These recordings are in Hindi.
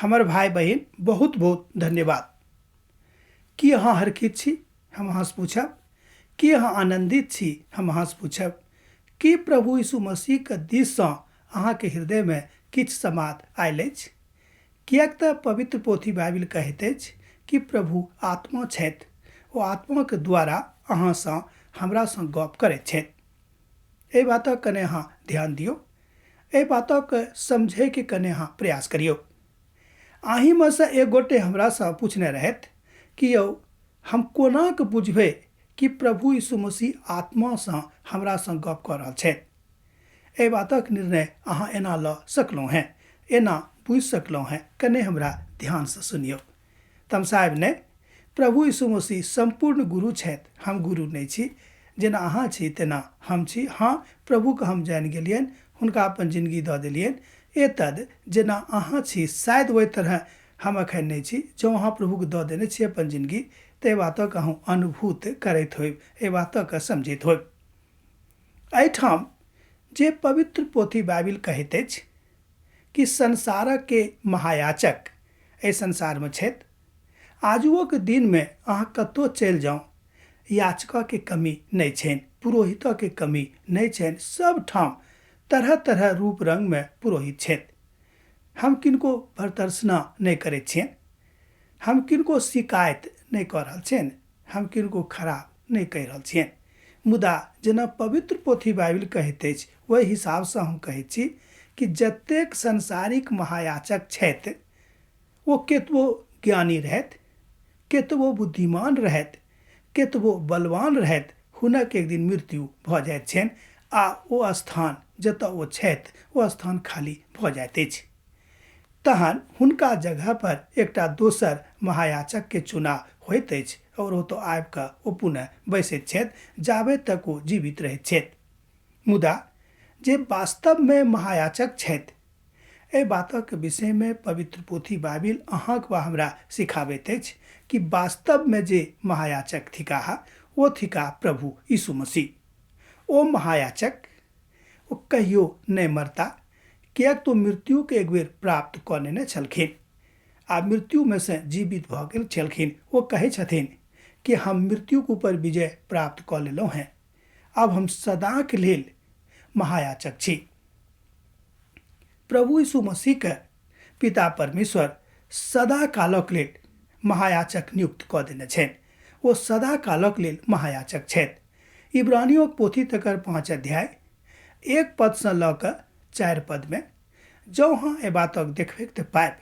हमर भाई बहन बहुत बहुत धन्यवाद। की अहाँ हरखित छी? हम अहाँसँ पूछब। की अहाँ आनन्दित छी? हम अहाँसँ पूछब। की प्रभु यीशु मसीहके दिससँ अहाँके हृदयमे किछु समाद आयल अछि? किएक तऽ पवित्र पोथी बाइबिल कहैत अछि कि प्रभु आत्मा छथि। ओ आत्माके द्वारा अहाँसँ हमरासँ गप करैत छथि। एहि बातक कने अहाँ ध्यान दियौ। एहि बातक समझैके कने अहाँ प्रयास करियौ। अहीमे सँ एक गोटे हमरासँ पूछने रहथि कि यौ हम कोना कऽ बुझबै कि प्रभु यीशु मसीह आत्मासँ हमरासँ गप कऽ रहल छथि। एहि बातक निर्णय अहाँ एना लऽ सकलहुँ हैं, एना बुझि सकलहुँ हैं। कने हमरा ध्यानसँ सुनियौ। तमसायब नहि, प्रभु यीशु मसीह संपूर्ण गुरु छथि। हम गुरु नहि छी। जेना अहाँ छी तेना हम छी। हाँ, प्रभुके हम जानि गेलियनि, हुनका अपन जिंदगी दऽ देलियनि। एतद जेना अहाँ छी शायद ओहि तरह हम एखन नहि छी। जँ अहाँ प्रभुके दऽ देने छी अपन जिंदगी तऽ एहि बातक अहाँ अनुभूत करैत होइब, एहि बातक समझैत होइब। एहिठाम जे पवित्र पोथी बाइबिल कहैत अछि कि संसारके महायाचक एहि संसारमे छथि। आजुओके दिनमे अहाँ कतहु चलि जाउ, याचकके कमी नहि छनि, पुरोहितके कमी नहि छनि। सबठाम तरह तरह रूप रंगमे पुरोहित छथि। हम किनको भर्त्सना नहि करैत छियनि, हम किनको शिकायत नहि कऽ रहल छियनि, हम किनको खराब नहि कहि रहल छियनि। मुदा जेना पवित्र पोथी बाइबिल कहैत अछि ओहि हिसाबसँ हम कहैत छी कि जतेक संसारिक महायाचक छथि ओ केतबो ज्ञानी रहथि, केतबो बुद्धिमान रहथि, केतबो बलवान रहथि, हुनक एक दिन मृत्यु भऽ जाइत छनि आ ओ स्थान जतऽ ओ छथि ओ स्थान खाली भऽ जाइत अछि। तहन हुनका जगह पर एकटा दोसर महायाचकके चुनाव होइत अछि और ओतऽ आबि कऽ ओ पुनः बैसैत छथि जाबे तक ओ जीवित रहैत छथि। मुदा जे वास्तवमे महायाचक छथि, एहि बातक विषयमे पवित्र पोथी बाइबिल अहाँक वा हमरा सिखाबैत अछि कि वास्तवमे जे महायाचक थिकाह ओ थिकाह प्रभु यीशु मसीह। ओ महायाचक ओ कहियो नहि मरता, किएक तो मृत्युके एक बेर प्राप्त कऽ लेने छलखिन आ मृत्युमे से जीवित भऽ गेल छलखिन। ओ कहै छथिन कि हम मृत्युके ऊपर विजय प्राप्त कऽ लेलहुँ हैं, अब हम सदाके लेल महायाचक छी। प्रभु यीशु मसीहके पिता परमेश्वर सदा कालक लेल महायाचक नियुक्त कऽ देने छनि। ओ सदा कालक लेल महायाचक छथि। इब्रानियों पोथी तकर 5 अध्याय 1 पदसँ लऽ कऽ 4 पदमे जँ अहाँ एहि बातक देखबै तऽ पाएब।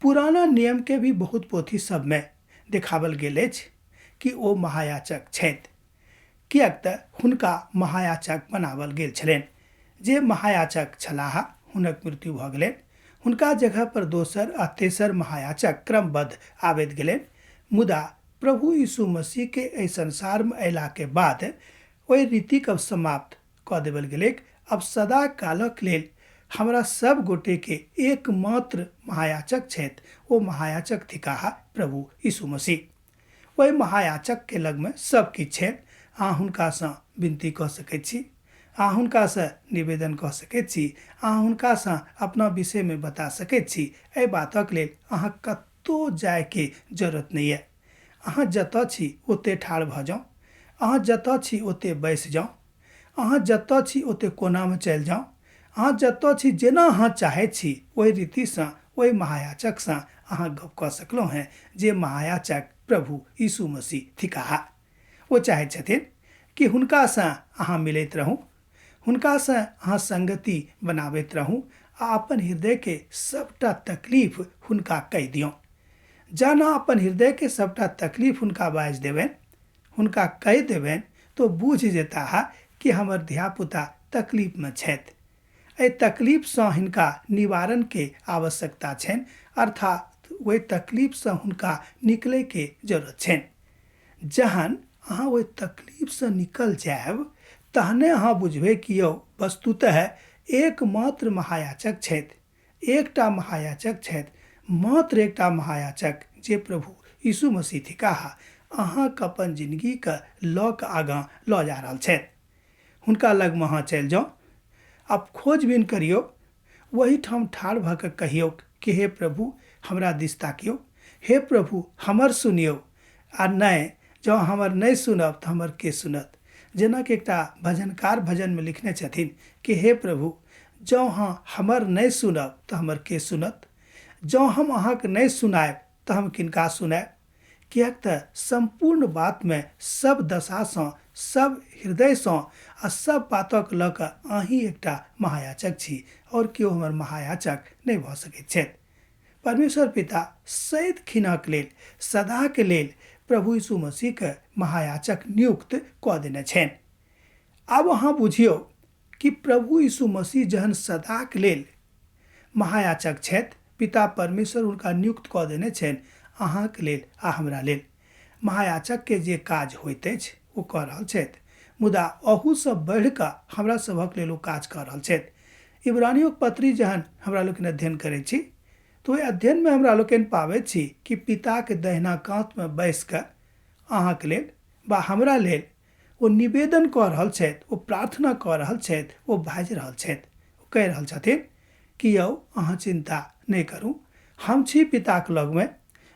पुराना नियमके भी बहुत पोथी सबमे देखावल गेल अछि कि ओ महायाचक छथि, किएक तऽ हुनका महायाचक बनावल गेल छलनि। जे महायाचक छलाह हुनक मृत्यु भऽ गेलनि, हुनका जगह पर दोसर आ तेसर महायाचक क्रमबद्ध आबैत गेलनि। मुदा प्रभु यीशु मसीहके एहि संसारमे अयलाके बाद ओहि रीतिके अब समाप्त कऽ देवल गेलै। अब सदा कालक लेल हमरा सब गोटेके एकमात्र महायाचक छथि। ओ महायाचक थिकाह प्रभु यीशु मसीह। ओहि महायाचकके लगमे सब किछु छनि। अहाँ हुनकासँ विनती कऽ सकैत छी, अहाँ हुनकासँ निवेदन कऽ सकैत छी, अहाँ हुनकासँ अपना विषयमे बता सकैत छी। एहि बातक लेल अहाँ कतहु जायके जरूरत नहि यऽ। अहाँ जतऽ छी ओतऽ ठाढ़ भऽ जाउ, अहाँ जतऽ छी ओतऽ बैस जाउ, अहाँ जतऽ छी ओतऽ कोनामे चलि जाउ, अहाँ जतऽ छी जेना अहाँ चाहैत छी ओहि रीतिसँ ओहि महायाचकसँ अहाँ गप कऽ सकलहुँ हैं। जे महायाचक प्रभु यीशु मसीह थिकाह ओ चाहैत छथिन कि हुनकासँ अहाँ मिलैत रहू, हुनकासँ अहाँ संगति बनाबैत रहू आ अपन हृदयके सबटा तकलीफ हुनका कहि दियौ। जहन अहाँ अपन हृदयके सबटा तकलीफ हुनका बाजि देबनि, हुनका कहि देबनि, तो बुझि जेताह कि हमर धियापुता तकलीफमे छथि। एहि तकलीफसँ हिनका निवारणके आवश्यकता छनि, अर्थात ओहि तकलीफसँ हुनका निकलैके जरूरत छनि। जहन अहाँ ओहि तकलीफसँ निकल जायब तहने अहाँ बुझबै कि यौ वस्तुतः एकमात्र महायाचक छथि, एकटा महायाचक छथि, मात्र एकटा महायाचक जे प्रभु यीशु मसीह थिकाह अहाँके अपन जिंदगीके लऽ कऽ आगाँ लऽ जा रहल छथि। हुनका लगमे अहाँ चलि जाउ, अब खोजबीन करियौ, वही ठाम ठाढ़ भऽ कऽ कहियौ कि हे प्रभु हमरा दिस ताकियो। हे प्रभु हमर सुनियो आ नहि जँ हमर नहि सुनब तऽ हमर के सुनत। जेना कि एकटा भजनकार भजन में लिखने छथिन कि हे प्रभु जँ हमर नहि सुनब तऽ हमर के सुनत। जँ हम अहाँके नहि सुनायब तऽ हम किनका सुनायब। किएक तऽ संपूर्ण बात में सब दशासँ सब हृदयसँ आ सब बातक लऽ कऽ अहीँ एकटा महायाचक छी और केओ हमर महायाचक नहि भऽ सकैत छथि। परमेश्वर पिता सैत खिनक लेल सदाके लेल प्रभु यीशु मसीहके महायाचक नियुक्त कऽ देने छनि। आब अहाँ बुझियौ कि प्रभु यीशु मसीह जहन सदाके लेल महायाचक छथि, पिता परमेश्वर हुनका नियुक्त कऽ देने छनि अहाँके लेल आ हमरा लेल। महायाचक के जे काज होइत अछि ओ कऽ रहल छथि, मुदा अहूसँ बढ़ि कऽ हमरा सभक लेल ओ काज कऽ रहल छथि। इब्रानियों पत्री जहन हमरा लोकनि अध्ययन करैत छी तो ओहि अध्ययन में हमरा लोकनि पाबैत छी कि पिताके दहिना काँत में बैस कऽ अहाँके लेल बा हमरा लेल ओ निवेदन कऽ रहल छथि, ओ प्रार्थना कऽ रहल छथि, ओ बाजि रहल छथि, ओ कहि रहल छथिन कि यौ अहाँ चिंता नहीं करू, हम छी पिताक लगमे,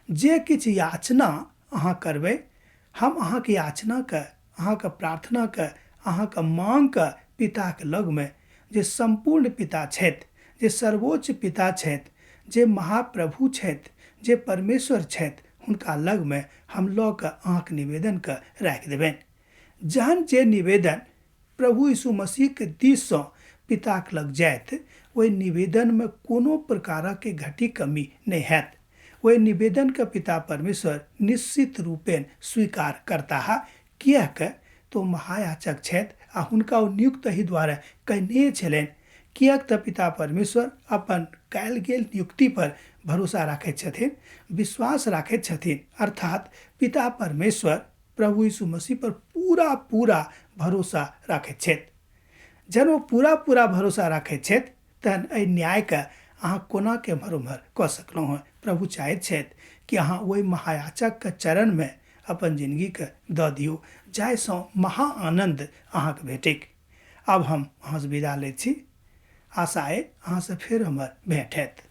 जे किछु याचना अहाँ करबै हम अहाँके याचनाके, अहाँके प्रार्थनाके, अहाँके मांगके पिताके लगमे जे संपूर्ण पिता छथि, जे सर्वोच्च पिता छथि, जे महाप्रभु छथि, जे परमेश्वर छथि, हुनका लगमे हम लऽ कऽ अहाँके निवेदनके राखि देबनि। जहन जे निवेदन प्रभु यीशु मसीहके दिससँ पिताक लग जायत ओहि निवेदन में कोनो प्रकारक घटी कमी नहीं हैत। ओहि निवेदन के पिता परमेश्वर निश्चित रूपेण स्वीकार करता है। किएक तो महायाचक छथि आ हुनका ओ नियुक्त एहि दुआरे कयने छलनि किएक तऽ पिता परमेश्वर अपन कयल गेल नियुक्ति पर भरोसा राखैत छथिन, विश्वास राखैत छथिन। अर्थात पिता परमेश्वर प्रभु यीशु मसीह पर पूरा पूरा भरोसा राखैत छथि। जहन ओ पूरा पूरा भरोसा राखैत छथि तहन एहि न्यायके अहाँ कोना के एम्हर उम्हर कऽ सकलहुँ हैं। प्रभु चाहैत छथि कि अहाँ ओहि महायाचकके चरण में अपन जिंदगीके दऽ दियौ जाहिसँ महा आनंद अहाँके भेटैक। अब हम अहाँसँ विदा लैत छी, आशा अइ अहाँसँ फेर हमर भेंट हैत।